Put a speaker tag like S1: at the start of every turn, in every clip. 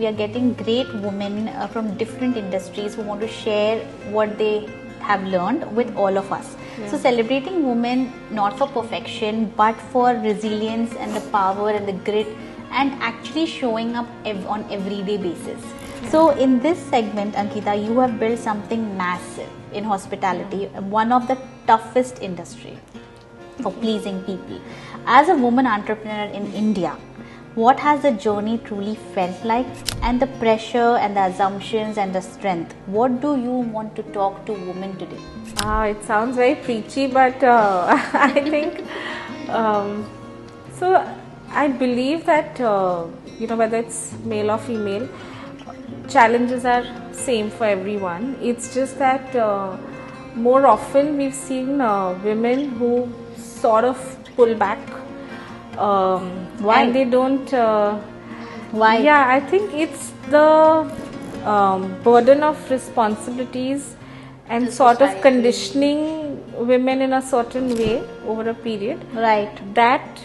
S1: we are getting great women from different industries who want to share what they have learned with all of us. So celebrating women not for perfection but for resilience and the power and the grit and actually showing up on everyday basis. So in this segment, Ankita, you have built something massive in hospitality, one of the toughest industry for pleasing people. As a woman entrepreneur in India, what has the journey truly felt like, and the pressure and the assumptions and the strength? What do you want to talk to women today?
S2: It sounds very preachy, but I think so. I believe that whether it's male or female, challenges are same for everyone. It's just that more often we've seen women who sort of pull back.
S1: Why?
S2: And they don't.
S1: Why?
S2: Yeah, I think it's the burden of responsibilities and
S3: The
S2: sort
S3: society.
S2: of conditioning women in a certain way over a period.
S1: Right.
S2: That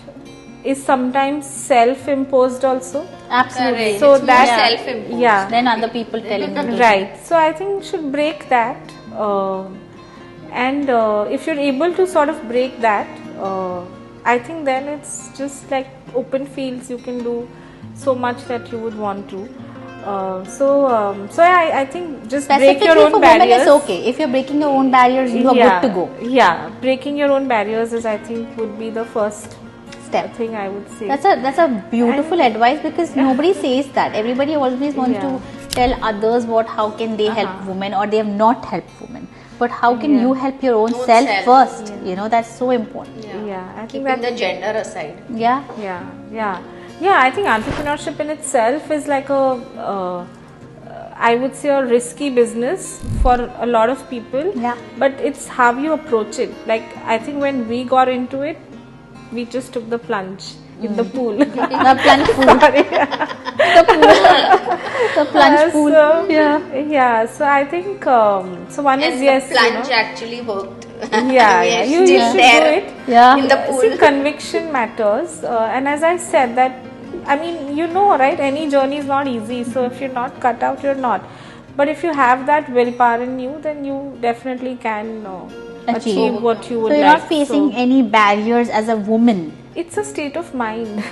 S2: is sometimes self-imposed also.
S1: Absolutely.
S3: Correct.
S2: So
S3: It's more
S2: that
S3: self-imposed.
S2: yeah,
S1: Then other people telling you.
S2: right. So I think you should break that, and if you're able to sort of break that, I think then it's just like open fields. You can do so much that you would want to. So I think just break
S1: Specifically
S2: your own
S1: for
S2: barriers.
S1: women, it's okay. If you're breaking your own barriers, you are
S2: Yeah,
S1: good to go.
S2: Yeah, breaking your own barriers is, I think, would be the first
S1: Step.
S2: thing I would say.
S1: That's a beautiful advice, because nobody says that. Everybody always wants to tell others how can they help women, or they have not helped women. But how can you help your own self first? That's so important.
S2: Yeah, I think
S3: Keeping
S2: that
S3: the gender aside.
S1: Yeah.
S2: Yeah. I think entrepreneurship in itself is like I would say a risky business for a lot of people.
S1: Yeah.
S2: But it's how you approach it. Like, I think when we got into it, we just took the plunge in the pool.
S1: The plunge pool. The plunge pool.
S2: So,
S1: Yeah.
S2: So I think so. One is
S3: And
S2: yes,
S3: the plunge actually worked.
S2: Yeah. You
S3: still
S2: should
S3: there
S2: do it.
S1: Yeah.
S3: in the pool.
S2: See, conviction matters, and as I said that, I mean, right, any journey is not easy, so if you're not cut out, you're not, but if you have that willpower in you, then you definitely can achieve what you would
S1: So
S2: like.
S1: you're not facing any barriers as a woman.
S2: It's a state of mind.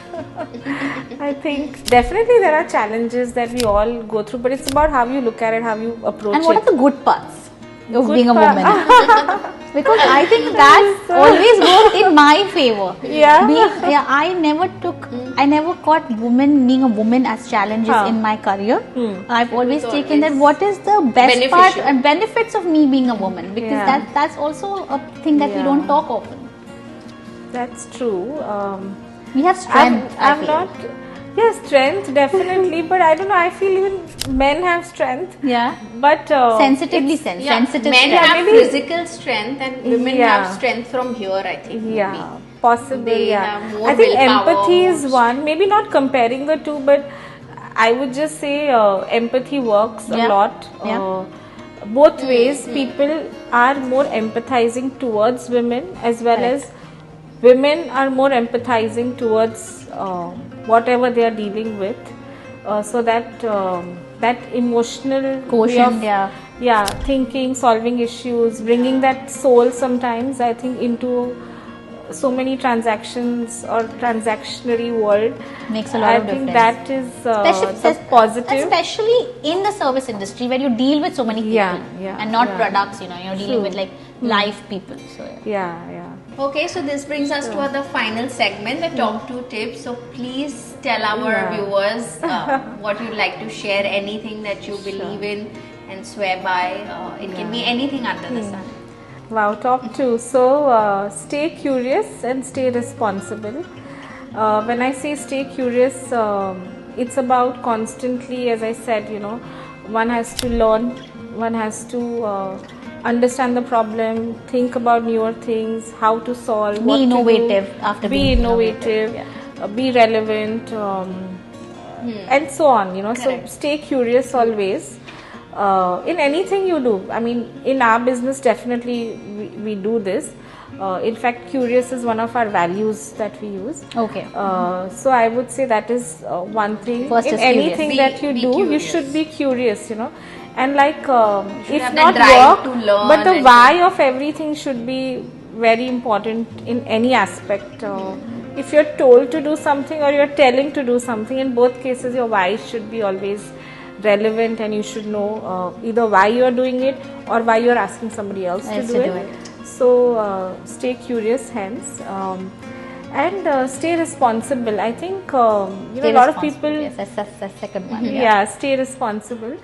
S2: I think definitely there are challenges that we all go through, but it's about how you look at it, how you approach
S1: And what
S2: it.
S1: are the good parts of
S2: Good
S1: being a
S2: part-
S1: woman? Because I think that always goes in my favor.
S2: Yeah.
S1: I never caught being a woman as challenges in my career. I've always taken that what is the best part and benefits of me being a woman, because that's also a thing that we don't talk often.
S2: That's true.
S1: We have strength. I
S2: I'm
S1: feel.
S2: not. Yes, strength definitely, but I don't know. I feel even men have strength.
S1: Yeah.
S2: But
S1: Sensitively
S2: it's-
S1: sensitive.
S3: Men
S1: strength.
S3: have
S2: maybe-
S3: physical strength and women have strength from here, I think.
S2: Yeah,
S3: maybe.
S2: possibly.
S3: They
S2: Yeah,
S3: have more
S2: I think
S3: willpower,
S2: empathy is
S3: more
S2: one. Maybe not comparing the two, but I would just say empathy works a lot. Both ways, people are more empathizing towards women, as well as women are more empathizing towards whatever they are dealing with, so that that emotional way
S1: Quotient,
S2: of thinking, solving issues, bringing that soul sometimes, I think, into so many transactions or transactionary world
S1: Makes a lot of
S2: think
S1: difference.
S2: that is the positive.
S1: Especially in the service industry where you deal with so many people and not products, you're dealing with like live people. So
S2: Yeah.
S3: Okay, so this brings us to the final segment, the top 2 tips. So please tell our viewers what you'd like to share, anything that you believe in and swear by. It can be anything under the sun.
S2: Wow, top 2. So stay curious and stay responsible. When I say stay curious, it's about constantly, as I said, one has to learn, one has to understand the problem, think about newer things, how to solve,
S1: be innovative after
S2: be
S1: being
S2: innovative, be relevant, and so on. So stay curious always. In anything you do, I mean, in our business definitely we do this. In fact, curious is one of our values that we use.
S1: Okay.
S2: So I would say that is one thing.
S1: First
S2: in
S1: is
S2: anything
S3: curious.
S2: that you
S3: Be
S2: do, you
S3: curious.
S2: should be curious, you know. And like, if
S3: have
S2: not
S3: that drive
S2: work,
S3: to learn
S2: but the
S3: and
S2: why of everything should be very important in any aspect. If you're told to do something or you're telling to do something, in both cases your why should be always relevant, and you should know either why you're doing it or why you're asking somebody else to do it. So stay curious, hence, and stay responsible. I think a lot of people.
S1: Yes, that's the second one.
S2: Yeah, stay responsible.